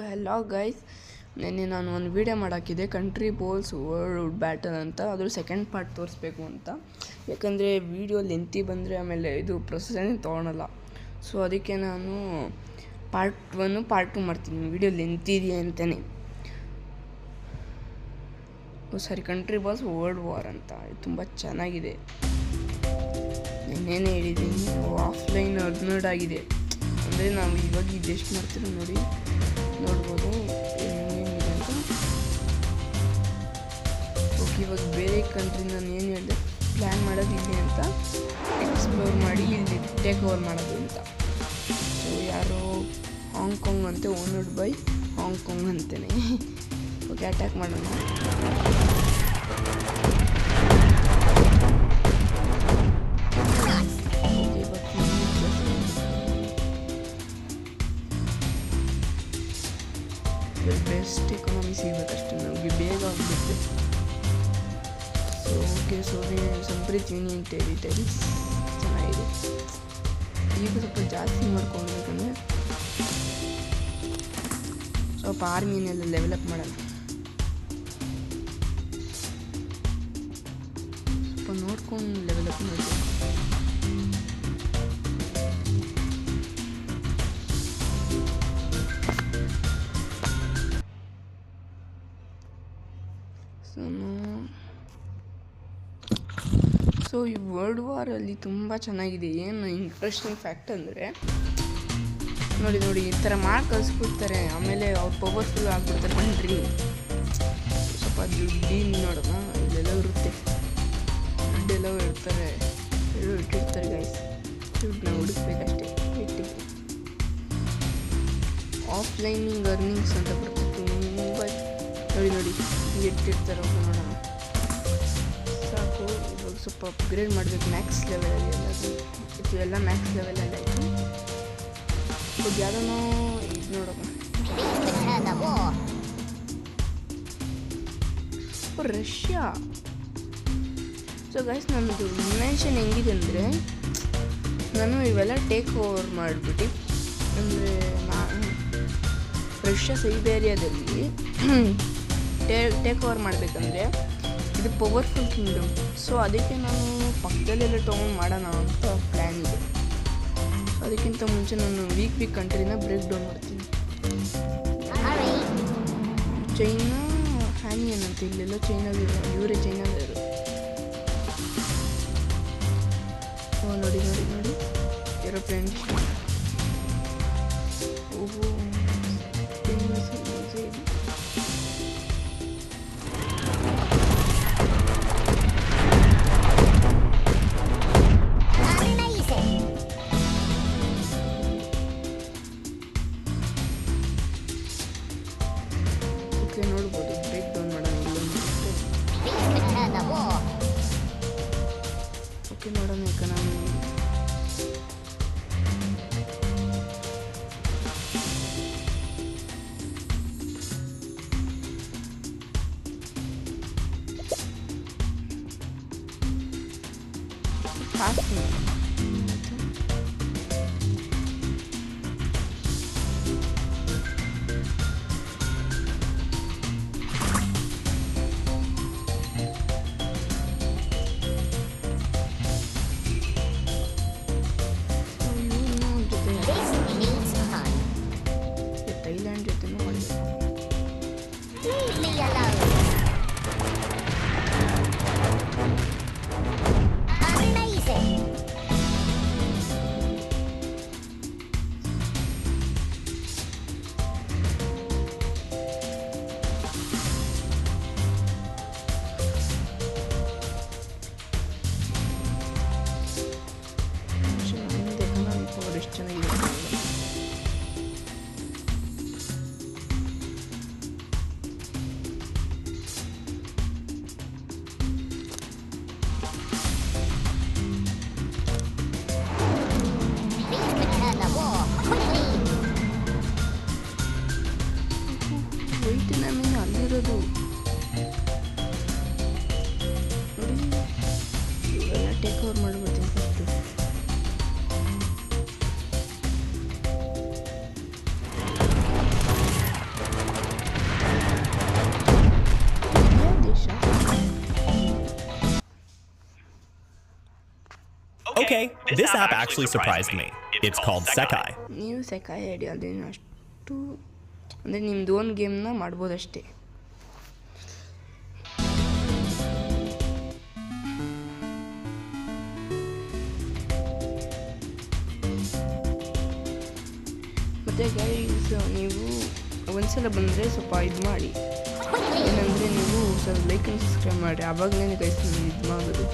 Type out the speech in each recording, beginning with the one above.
Hello guys, ನೆನ್ನೆ ನಾನು ಒಂದು ವೀಡಿಯೋ ಮಾಡೋಕ್ಕಿದೆ ಕಂಟ್ರಿ ಬೋಲ್ಸ್ ವರ್ಲ್ಡ್ ಬ್ಯಾಟಲ್ ಅಂತ. ಅದ್ರ ಸೆಕೆಂಡ್ ಪಾರ್ಟ್ ತೋರಿಸ್ಬೇಕು ಅಂತ. ಯಾಕಂದರೆ ವೀಡಿಯೋ ಲೆಂತಿ ಬಂದರೆ ಆಮೇಲೆ ಇದು ಪ್ರೊಸೆಸರ್ ತೊಗೊಳಲ್ಲ. ಸೊ ಅದಕ್ಕೆ ನಾನು ಪಾರ್ಟ್ 1 ಪಾರ್ಟ್ 2 ಮಾಡ್ತೀನಿ. ವೀಡಿಯೋ ಲೆಂತಿ ಇದೆಯಾ ಅಂತಲೇ. ಸರಿ, ಕಂಟ್ರಿ ಬೋಲ್ಸ್ ವರ್ಲ್ಡ್ ವಾರ್ ಅಂತ ಇದು ತುಂಬ ಚೆನ್ನಾಗಿದೆ. ನೆನ್ನೆನೇ ಹೇಳಿದ್ದೀನಿ, ಆಫ್ಲೈನ್ 12 ಆಗಿದೆ. ಅಂದರೆ ನಾವು ಇವಾಗ ಇದೆಷ್ಟು ಮಾಡ್ತೀರೋ ನೋಡ್ಬೋದು ಏನಿದೆ ಅಂತ. ಓಕೆ, ಇವಾಗ ಬೇರೆ ಕಂಟ್ರಿ ನಾನು ಏನು ಹೇಳಿದೆ, ಪ್ಲ್ಯಾನ್ ಮಾಡೋದು ಇಲ್ಲಿ ಅಂತ, ಎಕ್ಸ್ಪ್ಲೋರ್ ಮಾಡಿ ಇಲ್ಲಿ ಟೇಕ್ ಓವರ್ ಮಾಡೋದು ಅಂತ. ಸೊ ಯಾರೋ ಹಾಂಗ್ಕಾಂಗ್ ಅಂತೆ, ಓನರ್ಡ್ ಬೈ ಹಾಂಗ್ಕಾಂಗ್ ಅಂತಲೇ. ಓಕೆ, ಅಟ್ಯಾಕ್ ಮಾಡೋಣ. ಬೆಸ್ಟ್ ಎಕಾನಮಿ ಸಿಗಬೇಕಷ್ಟೇ ನಮಗೆ, ಬೇಗ ಆಗುತ್ತೆ. So okay, Sampreeth union territories ಚೆನ್ನಾಗಿದೆ. ಈಗ ಸ್ವಲ್ಪ ಜಾಸ್ತಿ ಮಾಡ್ಕೊಳ್ಬೇಕಂದ್ರೆ ಸ್ವಲ್ಪ ಆರ್ಮಿನೆಲ್ಲ ಲೆವೆಲಪ್ ಮಾಡೋಣ. ಸ್ವಲ್ಪ ನೋಡ್ಕೊಂಡು ಲೆವೆಲಪ್ ಮಾಡಬೇಕು. ಸೊ ಈ ವರ್ಲ್ಡ್ ವಾರಲ್ಲಿ ತುಂಬ ಚೆನ್ನಾಗಿದೆ. ಏನು ಇಂಟ್ರೆಸ್ಟಿಂಗ್ ಫ್ಯಾಕ್ಟ್ ಅಂದರೆ ನೋಡಿ ಈ ಥರ ಮಾಡಿ ಕಳಿಸ್ಬಿಡ್ತಾರೆ. ಆಮೇಲೆ ಅವ್ರು ಪವರ್ಫುಲ್ ಆಗಿಬಿಡ್ತಾರೆ ಕಂಟ್ರಿ. ಸ್ವಲ್ಪ ದುಡ್ಡಿನ ನೋಡೋಣ, ಇಲ್ಲೆಲ್ಲ ಇರುತ್ತೆ, ದುಡ್ಡೆಲ್ಲ ಇರ್ತಾರೆ, ಇಟ್ಟಿರ್ತಾರೆ ಗೈಸ್. ದುಡ್ಡನ್ನ ಹುಡುಕ್ಬೇಕಷ್ಟೇ. ಆಫ್ಲೈನಿಂಗ್ ಅರ್ನಿಂಗ್ಸ್ ಅಂತ ಬರುತ್ತೆ. ತುಂಬ ನೋಡಿ ಇಟ್ಟಿರ್ತಾರೆ. ಅವ್ರು ನೋಡೋಣ. ಸಾಕು, ಇವಾಗ ಸ್ವಲ್ಪ ಅಪ್ಗ್ರೇಡ್ ಮಾಡಬೇಕು ಮ್ಯಾಕ್ಸ್ ಲೆವೆಲಲ್ಲಿ. ಎಲ್ಲ ಮ್ಯಾಕ್ಸ್ ಲೆವೆಲಲ್ಲಿ ಆಯಿತು. ಇವಾಗ ಯಾವುದೋ ಇದು ನೋಡೋಣ, ರಷ್ಯಾ. ಸೊ ಗೈಸ್, ನನ್ನದು ಇನ್ವೆನ್ಷನ್ ಹೆಂಗಿದೆ ಅಂದರೆ, ನಾನು ಇವೆಲ್ಲ ಟೇಕ್ ಓವರ್ ಮಾಡಿಬಿಟ್ಟು, ಅಂದರೆ ರಷ್ಯಾ ಸೈಬೇರಿಯಾದಲ್ಲಿ ಟೇಕ್ ಓವರ್ ಮಾಡಬೇಕಂದ್ರೆ ಇದು ಪವರ್ಫುಲ್ ಕಿಂಗ್ಡಮ್. ಸೊ ಅದಕ್ಕೆ ನಾನು ಪಕ್ಕದಲ್ಲೆಲ್ಲ ತೊಗೊಂಡು ಮಾಡೋಣ ಅಂತ ಪ್ಲ್ಯಾನ್ ಇದೆ. ಅದಕ್ಕಿಂತ ಮುಂಚೆ ನಾನು ವೀಕ್ ಕಂಟ್ರಿನ ಬ್ರೇಕ್ ಡೌನ್ ಮಾಡ್ತೀನಿ. ಚೈನಾ ಹ್ಯಾನಿಯನ್ ಅಂತ, ಇಲ್ಲೆಲ್ಲ ಚೈನಾಗಿರೋ, ಇವರೇ ಚೈನಾದವರು. ನೋಡಿ ಏರೋಪ್ಲೇನ್. ಓಹೋ, ನೋಡ್ಬೋದು ಬ್ರೇಕ್ ಡೌನ್ ಮಾಡೋಣ. ಓಕೆ, ನೋಡೋಣ ಎಕಾನಮಿ. ಫಾಸ್ಟ್ ಥೈಲ್ಯಾಂಡ್ ಜೊತೆನೂ ಮಾಡಬೇಕು. ಎಕಾನಮಿ ಪವರ್ ಎಷ್ಟು ಚೆನ್ನಾಗಿದೆ. ವೈಟ್ನಾಮಿನ ಅಲ್ಲಿರೋದು ನೋಡಿ, ಇವೆಲ್ಲ ಟೇಕ್ ಓವರ್ ಮಾಡ್ಬಿಡ್ತೀನಿ first. Okay, this app actually surprised me. It's called Sekai. ನೀವು ಸೆಕಾಯ್ ಐಡಿ ಅದೇನು ಅಷ್ಟು ಅಂದರೆ ನಿಮ್ದು ಓನ್ ಗೇಮ್ನ ಮಾಡ್ಬೋದಷ್ಟೇ. ಮತ್ತು ಗೈಸ್ ನೀವು ಒಂದ್ಸಲ ಬಂದರೆ ಸ್ವಲ್ಪ ಇದು ಮಾಡಿ, ಏನಂದರೆ ನೀವು ಸ್ವಲ್ಪ ಲೈಕ್ ಆ್ಯಂಡ್ ಸಬ್ಸ್ಕ್ರೈಬ್ ಮಾಡಿ, ಆವಾಗಲೇ ಗೈಸ್ ನೀವು ಇದು ಮಾಡೋದು.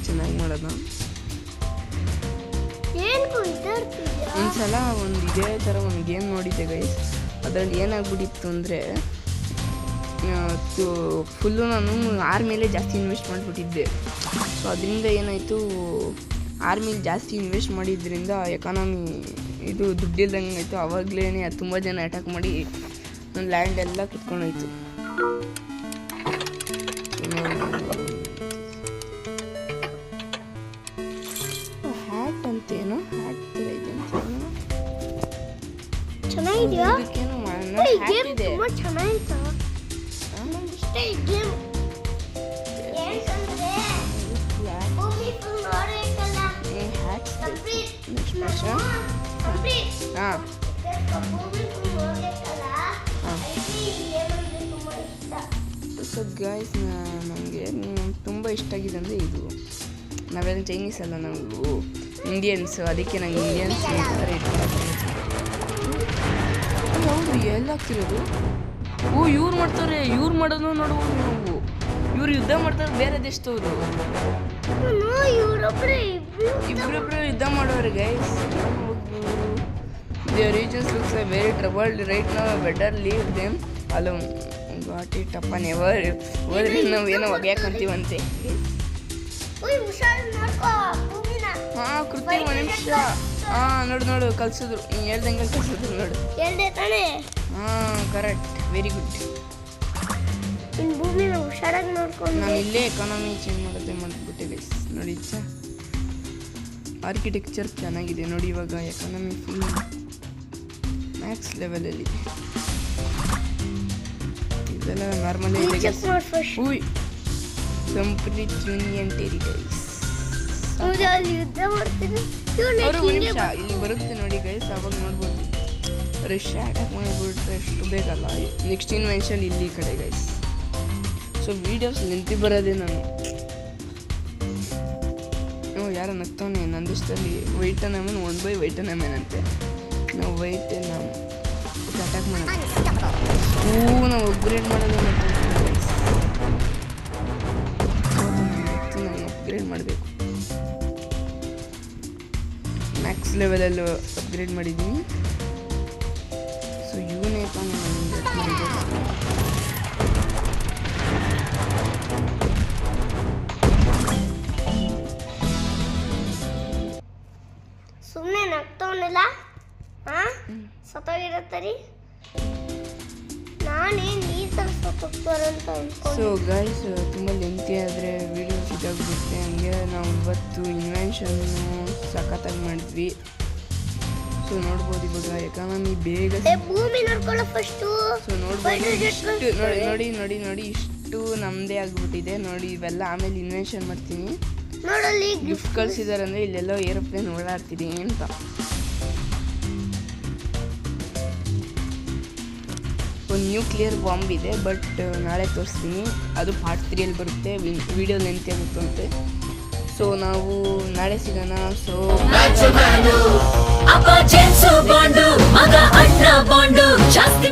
ಚೆನ್ನಾಗಿ ಮಾಡೋದು. ಒಂದ್ಸಲ ಒಂದು ಇದೇ ಥರ ಒಂದು ಗೇಮ್ ನೋಡಿದ್ದೆ ಗೈಸ್. ಅದರಲ್ಲಿ ಏನಾಗ್ಬಿಟ್ಟಿತ್ತು ಅಂದರೆ ಫುಲ್ಲು ನಾನು ಆರ್ಮಿಲೇ ಜಾಸ್ತಿ ಇನ್ವೆಸ್ಟ್ ಮಾಡಿಬಿಟ್ಟಿದ್ದೆ. ಸೊ ಅದರಿಂದ ಏನಾಯಿತು, ಆರ್ಮಿಲಿ ಜಾಸ್ತಿ ಇನ್ವೆಸ್ಟ್ ಮಾಡಿದ್ರಿಂದ ಎಕಾನಮಿ ಇದು ದುಡ್ಡಿಲ್ದಂಗೆ ಆಯಿತು. ಆವಾಗಲೇ ತುಂಬ ಜನ ಅಟ್ಯಾಕ್ ಮಾಡಿ ನನ್ನ ಲ್ಯಾಂಡ್ ಎಲ್ಲ ಕಿತ್ಕೊಂಡೋಯ್ತು. ಹ್ಯಾಟ್ ಅಂತೇನೋ ಹ್ಯಾಟ್ ಥರ ಇದೆ ಅಂತ ಚೆನ್ನಾಗಿದೆಯಾ? ಇದಕ್ಕೇನೋ ಗೇಮ್ ತುಂಬಾ ಚೆನ್ನಾಗಿತ್ತು. ನನಗೆ ಇಷ್ಟ ಈ ಗೇಮ್. ಏನಂದ್ರೆ ಭೂಮಿ ಫುಲ್ ನೋಡಬೇಕಲ್ಲ. ಕಂಪ್ಲೀಟ್ ಹಾಂ ಭೂಮಿ ಫುಲ್ ನೋಡಬೇಕಲ್ಲ. ಈ ಗೇಮ್ ನನಗೆ ತುಂಬಾ ಇಷ್ಟ. ಸೊ ಗೈಸ್ ನನಗೆ ತುಂಬ ಇಷ್ಟ ಆಗಿದೆ ಅಂದರೆ ಇದು, ನಾವೆಲ್ಲ ಚೈನೀಸ್ ಅಲ್ಲ, ನಾವು ಇಂಡಿಯನ್ಸ್, ಅದಕ್ಕೆ ನಂಗೆ ಇಂಡಿಯನ್ಸ್ ಈ ಥರ ಹೌದು ಎಲ್ಲ ಆಗ್ತಿರೋದು. ಇವ್ರು ಮಾಡ್ತಾರೆ, ಇವ್ರು ಮಾಡೋದು ನೋಡ್ಬೋದು ನಾವು. ಇವ್ರು ಯುದ್ಧ ಮಾಡ್ತಾರೆ ಬೇರೆ ದೇಶದವರು, ಇಬ್ಬರಿಬ್ರು ಯುದ್ಧ ಮಾಡೋರು guys. The regions looks very troubled right now, better leave them alone. Got it ಅಪ್ಪ, ನೆವರ್ ಹೋದ್ರೆ ನಾವು ಏನೋ ಒಗ್ಯಾಕಂತೀವಂತೆ. ಹಾಂ ಕೃತಿ ಒಂದು ನಿಮಿಷ. ಹಾಂ ನೋಡು ಕಲ್ಸಿದ್ರು, ನೀನು ಹೇಳ್ದಂಗೆ ಕಲ್ಸಿದ್ರು ನೋಡು. ಹಾಂ ಕರೆಕ್ಟ್, ವೆರಿ ಗುಡ್. ಭೂಮಿನ ಹುಷಾರಾಗಿ ನೋಡ್ಕೊಂಡು ನಾನು ಇಲ್ಲೇ ಎಕಾನಮಿ ಚೇಂಜ್ ಮಾಡೋದೇ ಮಾಡಿಬಿಟ್ಟೆ ಗೈಸ್. ನೋಡಿ ಆರ್ಕಿಟೆಕ್ಚರ್ ಚೆನ್ನಾಗಿದೆ ನೋಡಿ. ಇವಾಗ ಎಕಾನಮಿ ಫುಲ್ ಮ್ಯಾಕ್ಸ್ ಲೆವೆಲಲ್ಲಿ, ಇದೆಲ್ಲ ನಾರ್ಮಲ್ ಇದೆ. Complete union territories. ಅವರು ಒಂದು ನಿಮಿಷ ಇಲ್ಲಿ ಬರುತ್ತೆ ನೋಡಿ ಗೈಸ್, ಅವಾಗ ನೋಡ್ಬೋದು. ರಷ್ಯಾ ಅಟ್ಯಾಕ್ ಮಾಡಿಬಿಟ್ರೆ ಎಷ್ಟು ಬೇಕಲ್ಲ. ನೆಕ್ಸ್ಟ್ ಇನ್ವೆನ್ಷನ್ ಇಲ್ಲಿ ಕಡೆ ಗೈಸ್. ಸೊ ವೀಡಿಯೋಸ್ ನಿಂತು ಬರೋದೇ ನಾನು. ಯಾರೋ ನಗ್ತಾವನೆ ನನ್ನ ದೇಶದಲ್ಲಿ. ವೈಟನಮನ್ 1 ವೈಟನಮನ್ ಅಂತೆ. ನಾವು ವೈಟನಮ್ ಅಟ್ಯಾಕ್ ಮಾಡೋದು, ನಾವು ಅಪ್ಗ್ರೇಡ್ ಮಾಡೋದು ಗೈಸ್. ನಾನು ಅಪ್ಗ್ರೇಡ್ ಮಾಡಬೇಕು. ಮ್ಯಾಕ್ಸ್ ಲೆವೆಲಲ್ಲಿ ಅಪ್ಗ್ರೇಡ್ ಮಾಡಿದ್ದೀನಿ. ಸೊ ಇವನೇ ತಾನೇ ಮಾಡಿದ್ದೆ. ಸುಮ್ಮನೆ ನಗ್ತವನಿಲ್ಲ, ಸತ್ತೋಗಿರತ್ತರಿ. ನಾನೇನು ಈ ಥರ ಸತ್ತೋಗ್ತಾರಂತ ಅನ್ಕೊಂಡು. ಸೊ ಗೈಸ್ ತುಂಬ ಲೆಂತಿ ಆದರೆ ವೀಡಿಯೋಸ್ ಇದಾಗ್ಬಿಡುತ್ತೆ. ಹಂಗೆ ನಾವು ಇವತ್ತು ಇನ್ವೆನ್ಷನ್ನು ಸಖತ್ತಾಗಿ ಮಾಡಿದ್ವಿ. ಸೊ ನೋಡ್ಬೋದು ಇವಾಗ ಎಕಾನಮಿ ಬೇಗ ಭೂಮಿ ನೋಡ್ಕೊಳ್ಳೋ ಫಸ್ಟು. ಸೊ ನೋಡ್ಬೋದು ಇಷ್ಟು ನೋಡಿ ಇಷ್ಟು ನಮ್ಮದೇ ಆಗಿಬಿಟ್ಟಿದೆ ನೋಡಿ. ಇವೆಲ್ಲ ಆಮೇಲೆ ಇನ್ವೆನ್ಷನ್ ಮಾಡ್ತೀನಿ. ನೋಡಲ್ಲಿ ಗಿಫ್ಟ್ ಕಳಿಸಿದ್ದಾರೆ ಅಂದರೆ ಇಲ್ಲೆಲ್ಲೋ ಏರೋಪ್ಲೇನ್ ಓಡಾಡ್ತೀನಿ ಅಂತ. ಒಂದು ನ್ಯೂಕ್ಲಿಯರ್ ಬಾಂಬ್ ಇದೆ, ಬಟ್ ನಾಳೆ ತೋರಿಸ್ತೀನಿ. ಅದು ಪಾರ್ಟ್ 3 ಬರುತ್ತೆ. Video length ಆಗುತ್ತಂತೆ. ಸೊ ನಾವು ನಾಳೆ ಸಿಗೋಣ. ಸೊ ಅಪ್ಪ ಜೆನ್ಸು ಬಾಂಡು ಮಗ ಅಣ್ಣ ಬಾಂಡು ಜಾಸ್ತಿ